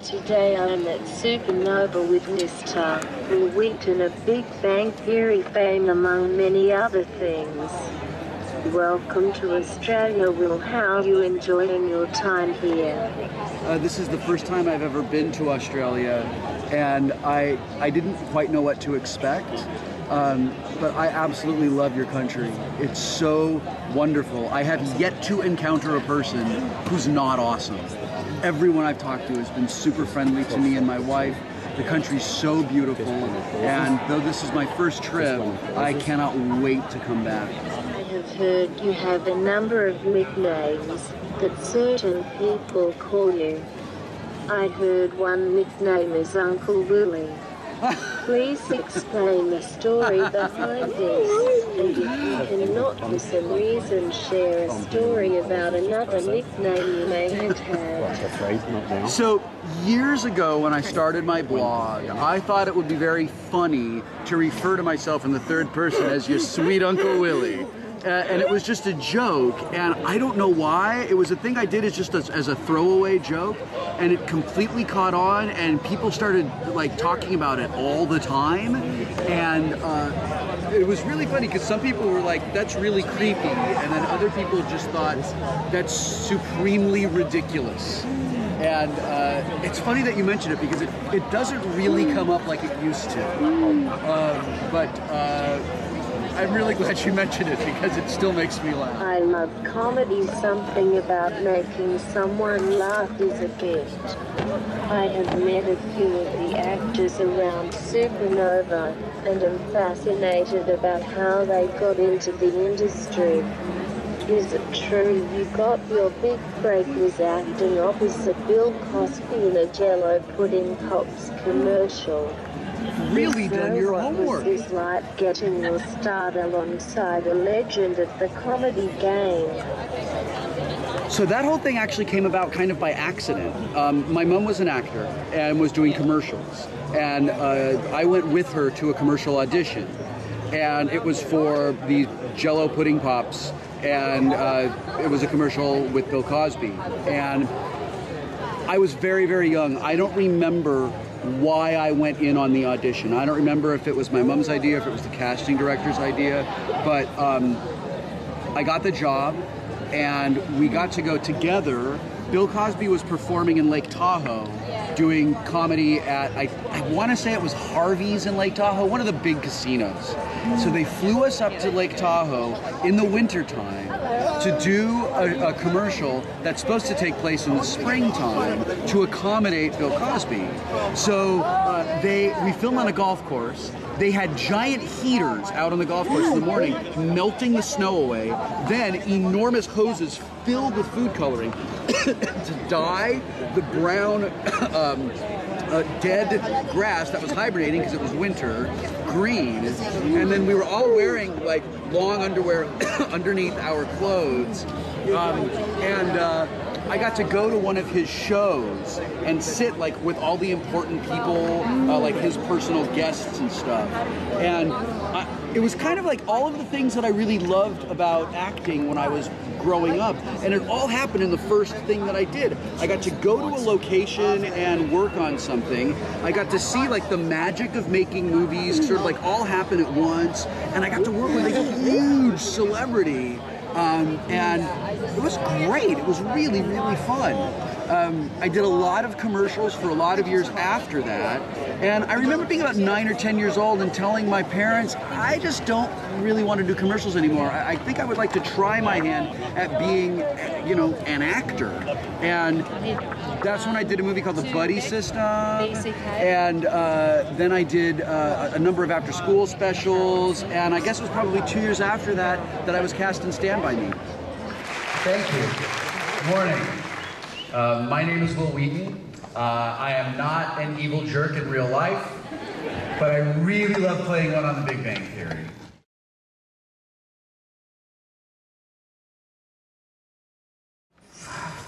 Today I'm at Supernova with Mr. Wil Wheaton of Big Bang Theory fame among many other things. Welcome to Australia, Will. How are you enjoying your time here? This is the first time I've ever been to Australia, and I didn't quite know what to expect, but I absolutely love your country. It's so wonderful. I have yet to encounter a person who's not awesome. Everyone I've talked to has been super friendly to me and my wife. The country's so beautiful, and though this is my first trip, I cannot wait to come back. I have heard you have a number of nicknames that certain people call you. I heard one nickname is Uncle Willie. Please explain the story behind this, and if you cannot for some reason share a story about another nickname you may have had. So years ago when I started my blog, I thought it would be very funny to refer to myself in the third person as your sweet Uncle Willie. And it was just a joke, and I don't know why. It was a thing I did as a throwaway joke, and it completely caught on, and people started like talking about it all the time, and it was really funny because some people were like, that's really creepy, and then other people just thought that's supremely ridiculous. And it's funny that you mention it because it doesn't really come up like it used to. I'm really glad you mentioned it because it still makes me laugh. I love comedy. Something about making someone laugh is a gift. I have met a few of the actors around Supernova and am fascinated about how they got into the industry. Is it true you got your big break was acting opposite Bill Cosby in a Jell-O Pudding Pops commercial? Really done your homework. What was this like getting your start alongside a legend at the comedy game? So that whole thing actually came about kind of by accident. My mom was an actor and was doing commercials, and I went with her to a commercial audition, and it was for the Jell-O Pudding Pops, and it was a commercial with Bill Cosby, and I was very, very young. I don't remember why I went in on the audition. I don't remember if it was my mom's idea, if it was the casting director's idea, but I got the job and we got to go together. Bill Cosby was performing in Lake Tahoe doing comedy at, I want to say it was Harvey's in Lake Tahoe, one of the big casinos. So they flew us up to Lake Tahoe in the wintertime to do a commercial that's supposed to take place in the springtime to accommodate Bill Cosby. So we filmed on a golf course. They had giant heaters out on the golf course in the morning, melting the snow away. Then enormous hoses filled with food coloring to dye the brown dead grass that was hibernating because it was winter green. And then we were all wearing like long underwear underneath our clothes. I got to go to one of his shows and sit like with all the important people, like his personal guests and stuff. And it was kind of like all of the things that I really loved about acting when I was growing up, and it all happened in the first thing that I did. I got to go to a location and work on something. I got to see like the magic of making movies sort of like all happen at once, and I got to work with a huge celebrity, and it was great. It was really, really fun. I did a lot of commercials for a lot of years after that, and I remember being about 9 or 10 years old and telling my parents, I just don't really want to do commercials anymore. I think I would like to try my hand at being, you know, an actor. And that's when I did a movie called The Buddy System, and then I did a number of after-school specials, and I guess it was probably 2 years after that that I was cast in Stand By Me. Thank you. Good morning. My name is Wil Wheaton. I am not an evil jerk in real life, but I really love playing one on The Big Bang Theory.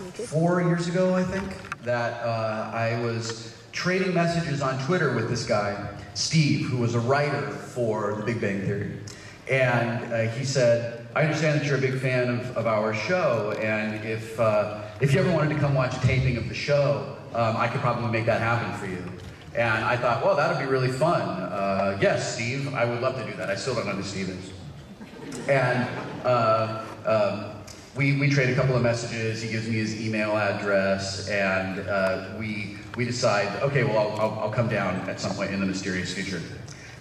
Okay. 4 years ago, I think, that I was trading messages on Twitter with this guy, Steve, who was a writer for The Big Bang Theory. And he said, I understand that you're a big fan of our show, and if you ever wanted to come watch a taping of the show, I could probably make that happen for you. And I thought, well, that'd be really fun. Yes, Steve, I would love to do that. I still don't know who Steve is. And we trade a couple of messages. He gives me his email address, and we decide, okay, well, I'll come down at some point in the mysterious future.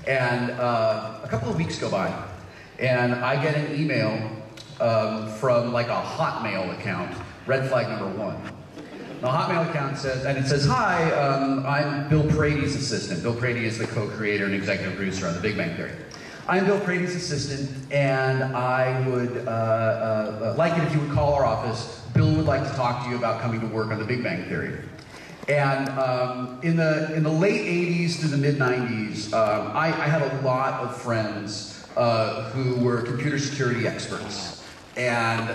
And a couple of weeks go by, and I get an email from like a Hotmail account, red flag number 1. The Hotmail account says, and it says, hi, I'm Bill Prady's assistant. Bill Prady is the co-creator and executive producer on The Big Bang Theory. I'm Bill Prady's assistant, and I would like it if you would call our office. Bill would like to talk to you about coming to work on The Big Bang Theory. And in the late 80s through the mid 90s, I had a lot of friends who were computer security experts. And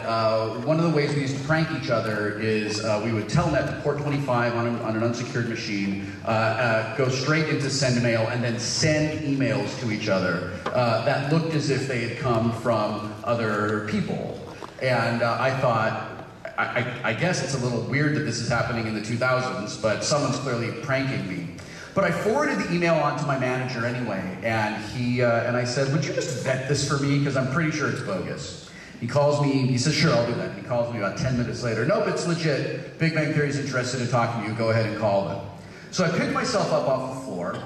one of the ways we used to prank each other is we would telnet to port 25 on an unsecured machine, go straight into send mail, and then send emails to each other that looked as if they had come from other people. And I thought, I guess it's a little weird that this is happening in the 2000s, but someone's clearly pranking me. But I forwarded the email on to my manager anyway, and I said, would you just vet this for me, because I'm pretty sure it's bogus. He calls me, he says, sure, I'll do that. He calls me about 10 minutes later. Nope, it's legit. Big Bang Theory's interested in talking to you. Go ahead and call them. So I picked myself up off the floor,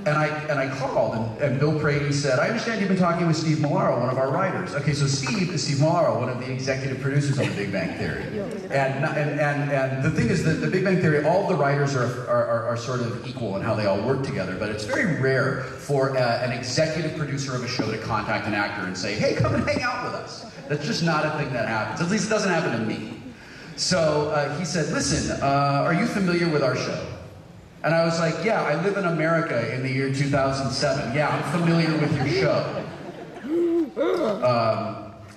and I called, and Bill Prady said, I understand you've been talking with Steve Malaro, one of our writers. Okay, so Steve is Steve Malaro, one of the executive producers on The Big Bang Theory. And the thing is that The Big Bang Theory, all of the writers are sort of equal in how they all work together, but it's very rare for an executive producer of a show to contact an actor and say, hey, come and hang out with us. That's just not a thing that happens. At least it doesn't happen to me. So he said, listen, are you familiar with our show? And I was like, yeah, I live in America in the year 2007. Yeah, I'm familiar with your show.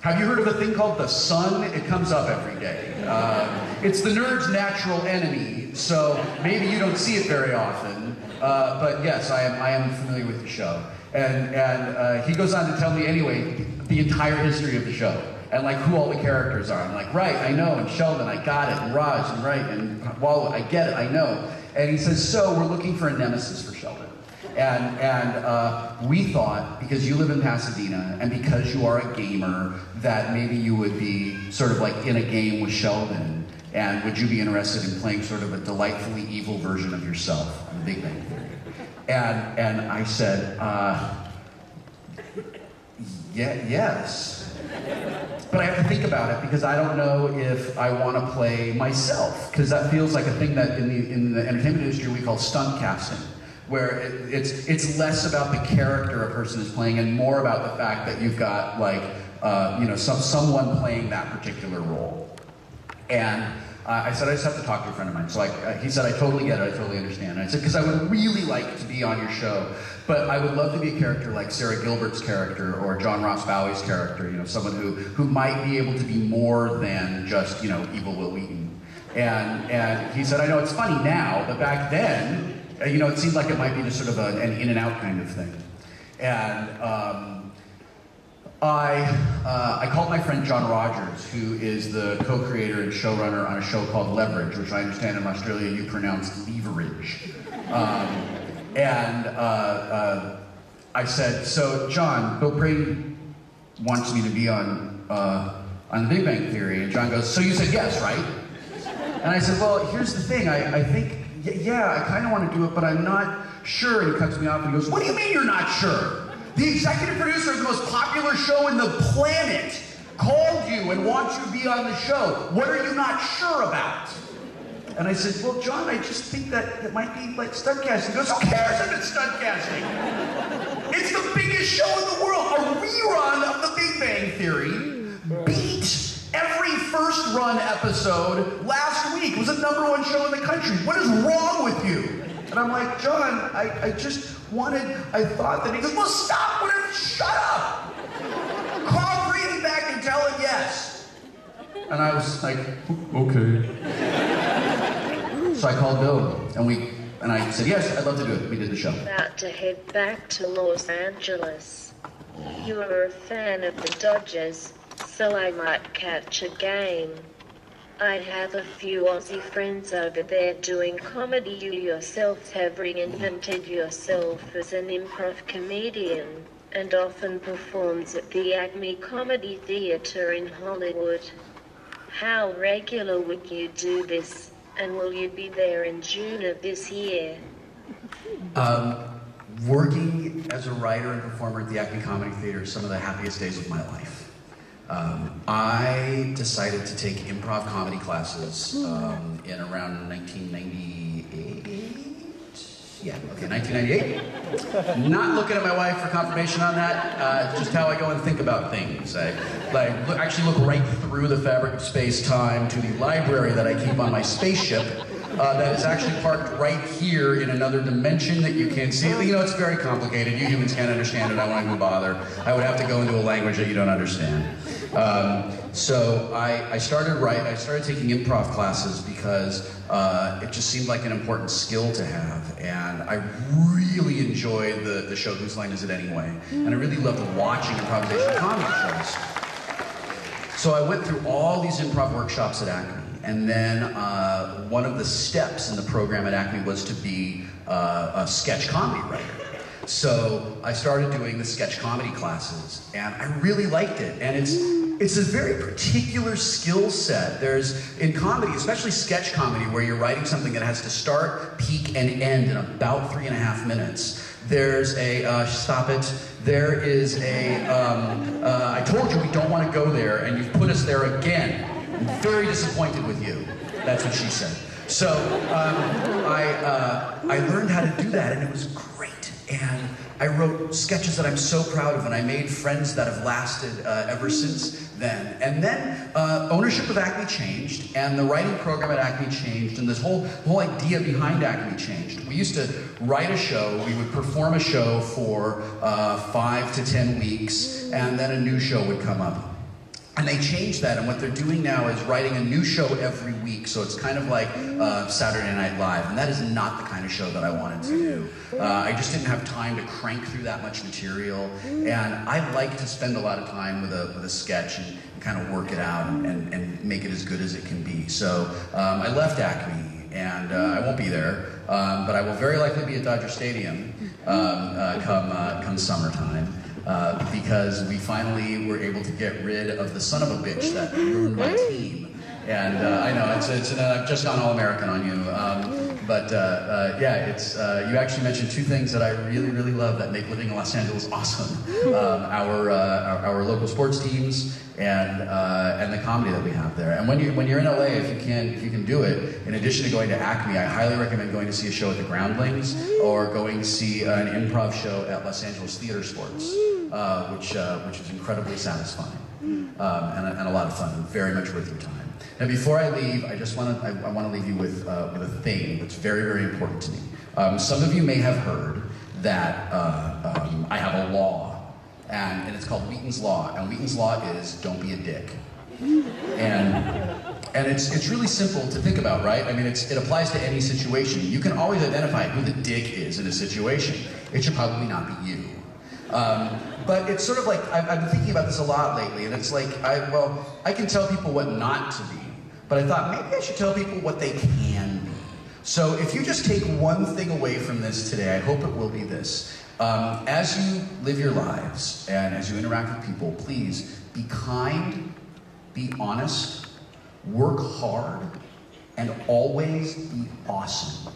Have you heard of a thing called The Sun? It comes up every day. It's the nerd's natural enemy, so maybe you don't see it very often. But yes, I am familiar with the show. And he goes on to tell me anyway, the entire history of the show. And like who all the characters are. I'm like, right, I know, and Sheldon, I got it, and Raj, and right, and Walla, I get it, I know. And he says, so we're looking for a nemesis for Sheldon. And we thought, because you live in Pasadena, and because you are a gamer, that maybe you would be sort of like in a game with Sheldon, and would you be interested in playing sort of a delightfully evil version of yourself on The Big Bang Theory? And I said, yes. But I have to think about it because I don't know if I want to play myself, because that feels like a thing that in the entertainment industry we call stunt casting, where it's less about the character a person is playing and more about the fact that you've got like someone playing that particular role. And I said, I just have to talk to a friend of mine. So he said, I totally get it, I totally understand. And I said, because I would really like to be on your show, but I would love to be a character like Sarah Gilbert's character or John Ross Bowie's character, someone who might be able to be more than just, evil Wil Wheaton. And he said, I know it's funny now, but back then, it seemed like it might be just sort of an in and out kind of thing. And I called my friend John Rogers, who is the co-creator and showrunner on a show called Leverage, which I understand in Australia you pronounce leverage. I said, so John, Bill Prady wants me to be on The Big Bang Theory. And John goes, so you said yes, right? And I said, well, here's the thing. I think, yeah, I kind of want to do it, but I'm not sure. And he cuts me off and he goes, what do you mean you're not sure? The executive producer of the most popular show in the planet called you and wants you to be on the show. What are you not sure about? And I said, well, John, I just think that it might be like stunt casting. He goes, who cares if it's stunt casting? It's the biggest show in the world. A rerun of The Big Bang Theory beat every first run episode last week. It was the #1 show in the country. What is wrong with you? And I'm like, John, I thought that. He goes, well, stop, whatever, shut up. Call Brady back and tell him yes. And I was like, okay. So I called Bill, and I said, yes, I'd love to do it. We did the show. About to head back to Los Angeles. You are a fan of the Dodgers, so I might catch a game. I have a few Aussie friends over there doing comedy. You yourselves have reinvented yourself as an improv comedian, and often performs at the Acme Comedy Theatre in Hollywood. How regular would you do this, and will you be there in June of this year? Working as a writer and performer at the Acme Comedy Theatre is some of the happiest days of my life. I decided to take improv comedy classes in around 1998. Yeah, okay, 1998. Not looking at my wife for confirmation on that, just how I go and think about things. I actually look right through the fabric of space-time to the library that I keep on my spaceship that is actually parked right here in another dimension that you can't see. You know, it's very complicated. You humans can't understand it. I won't even bother. I would have to go into a language that you don't understand. So I started taking improv classes because it just seemed like an important skill to have, and I really enjoyed the show Whose Line Is It Anyway? And I really loved watching improvisation comedy shows. So I went through all these improv workshops at Acme, and then one of the steps in the program at Acme was to be a sketch comedy writer. So I started doing the sketch comedy classes, and I really liked it. And it's a very particular skill set. There's, in comedy, especially sketch comedy, where you're writing something that has to start, peak, and end in about 3.5 minutes. There's a, stop it, there is a, I told you we don't want to go there, and you've put us there again. I'm very disappointed with you. That's what she said. So I learned how to do that, and it was great. And I wrote sketches that I'm so proud of, and I made friends that have lasted ever since then. And then ownership of Acme changed, and the writing program at Acme changed, and this whole idea behind Acme changed. We used to write a show, we would perform a show for 5 to 10 weeks, and then a new show would come up. And they changed that, and what they're doing now is writing a new show every week, so it's kind of like Saturday Night Live, and that is not the kind of show that I wanted to do. I just didn't have time to crank through that much material, and I like to spend a lot of time with a sketch and kind of work it out and make it as good as it can be. So I left Acme, and I won't be there, but I will very likely be at Dodger Stadium come summertime. Because we finally were able to get rid of the son of a bitch that ruined my team. And I know, I've just gone all-American on you. Yeah, you actually mentioned two things that I really, really love that make living in Los Angeles awesome. Our local sports teams and the comedy that we have there. And when you're in LA, if you can do it, in addition to going to Acme, I highly recommend going to see a show at the Groundlings or going to see an improv show at Los Angeles Theater Sports, which is incredibly satisfying and a lot of fun and very much worth your time. Now, before I leave, I want to leave you with a thing that's very, very important to me. Some of you may have heard that I have a law. And it's called Wheaton's Law, and Wheaton's Law is don't be a dick. And it's really simple to think about, right? I mean, it applies to any situation. You can always identify who the dick is in a situation. It should probably not be you. But it's sort of like, I've been thinking about this a lot lately, and it's like, I can tell people what not to be, but I thought maybe I should tell people what they can be. So if you just take one thing away from this today, I hope it will be this. As you live your lives and as you interact with people, please be kind, be honest, work hard, and always be awesome.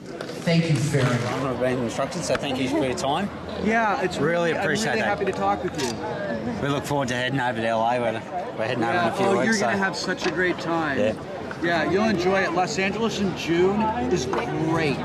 Thank you very much. I've been instructed, so thank you for your time. Yeah, it's really appreciate I'm really that. happy to talk with you. We look forward to heading over to LA. We're heading over in a few weeks. You're going to have such a great time. Yeah. Yeah, you'll enjoy it. Los Angeles in June is great.